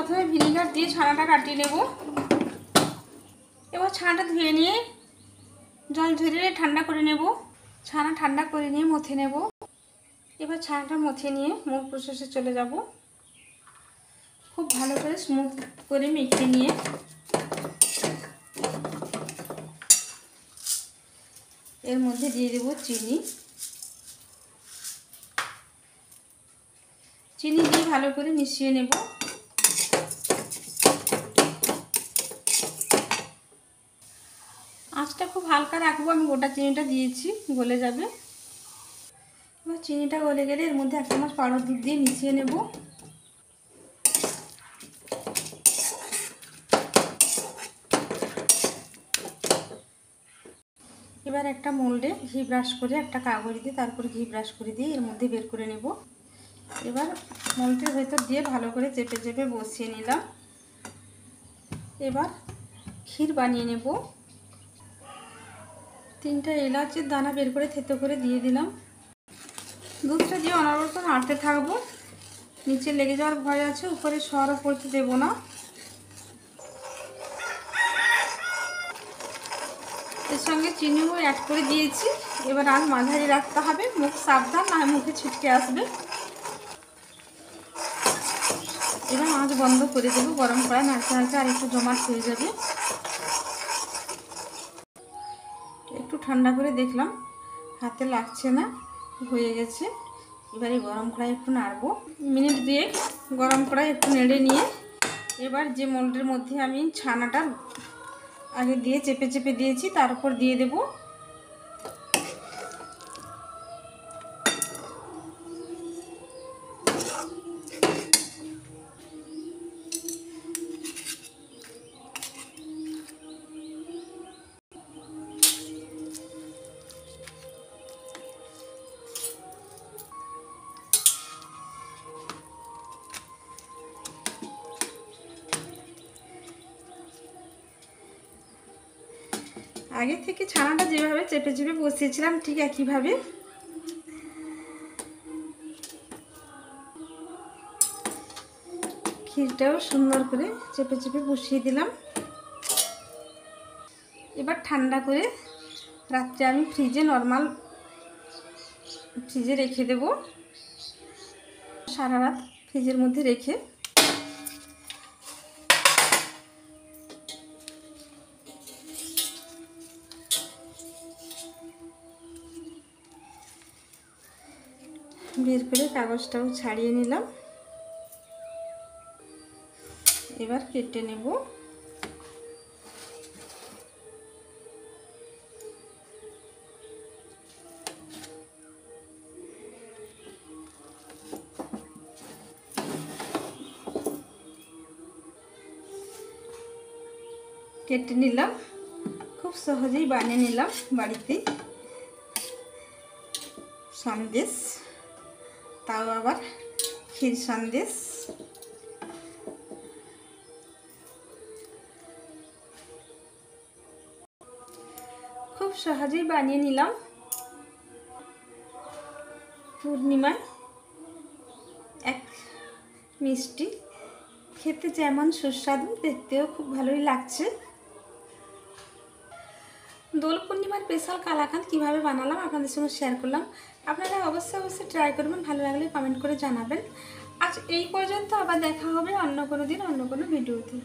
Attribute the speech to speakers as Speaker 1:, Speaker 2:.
Speaker 1: প্রথমে ভিনিগার দিয়ে ছানাটা কাটিয়ে নেব। এবার ছানাটা ধুয়ে নিয়ে জল ঝরিয়ে ঠান্ডা করে নেব। ছানা ঠান্ডা করে নিয়ে মথে নেব। এবার ছানাটা মথে নিয়ে মূল প্রসেসে চলে যাব। খুব ভালো করে স্মুথ করে মেখে নিয়ে এর মধ্যে দিয়ে দেব চিনি। চিনি দিয়ে ভালো করে মিশিয়ে নেব। আঁচটা খুব হালকা রাখবো। আমি গোটা চিনিটা দিয়েছি, গলে যাবে। এবার চিনিটা গলে গেলে এর মধ্যে 1 চামচ পাউডার দুধ দিয়ে মিশিয়ে নেব। এবার একটা মোল্ডে ঘি ব্রাশ করে একটা কাগজ দিয়ে তারপর ঘি ব্রাশ করে দিয়ে এর মধ্যে বের করে নেব। এবার মোল্ডের ভেতর দিয়ে ভালো করে চেপে চেপে বসিয়ে নিলাম। এবার ক্ষীর বানিয়ে নেব। 3টা এলাচের দানা বের করে থেতো করে দিয়ে দিলাম। দুধটা দিয়ে অনবরত নাড়তে থাকবো। নিচে লেগে যাওয়ার ভয় আছে, উপরে সরও পড়তে দেবো না। এর সঙ্গে চিনিও অ্যাড করে দিয়েছি। এবার আঁচ মাঝারি রাখতে হবে, মুখ সাবধান, না মুখে ছিটকে আসবে। এবার আঁচ বন্ধ করে দেবো। গরম কড়াই নাড়তে নাড়তে আর একটু জমাট হয়ে যাবে। একটু ঠান্ডা করে দেখলাম, হাতে লাগছে না, হয়ে গেছে। এবারে গরম কড়াই একটু নাড়বো। মিনিট 2 গরম কড়াই একটু নেড়ে নিয়ে এবার যে মোল্ডের মধ্যে আমি ছানাটা আগে দিয়ে চেপে চেপে দিয়েছি তার উপর দিয়ে দেব। আগে থেকে ছানাটা যেভাবে চেপে চেপে বসিয়েছিলাম ঠিক একইভাবে ক্ষীরটাও সুন্দর করে চেপে চেপে বসিয়ে দিলাম। এবার ঠান্ডা করে রাত্রে আমি নর্মাল ফ্রিজে রেখে দেব। সারা রাত ফ্রিজের মধ্যে রেখে বের করে কাগজটাও ছাড়িয়ে নিলাম। এবার কেটে নেব। কেটে নিলাম। খুব সহজেই বানিয়ে নিলাম বাড়িতে সন্দেশ, তাও আবার ক্ষীর সন্দেশ। খুব সহজেই বানিয়ে নিলাম। পূর্ণিমায় এক মিষ্টি, খেতে যেমন সুস্বাদু, দেখতেও খুব ভালোই লাগছে। দোল পূর্ণিমার স্পেশাল কালাকাঁদ কীভাবে বানালাম আপনাদের সঙ্গে শেয়ার করলাম। আপনারা অবশ্যই ট্রাই করবেন, ভালো লাগলে কমেন্ট করে জানাবেন। আজ এই পর্যন্ত, আবার দেখা হবে অন্য কোনো দিন অন্য কোনো ভিডিওতে।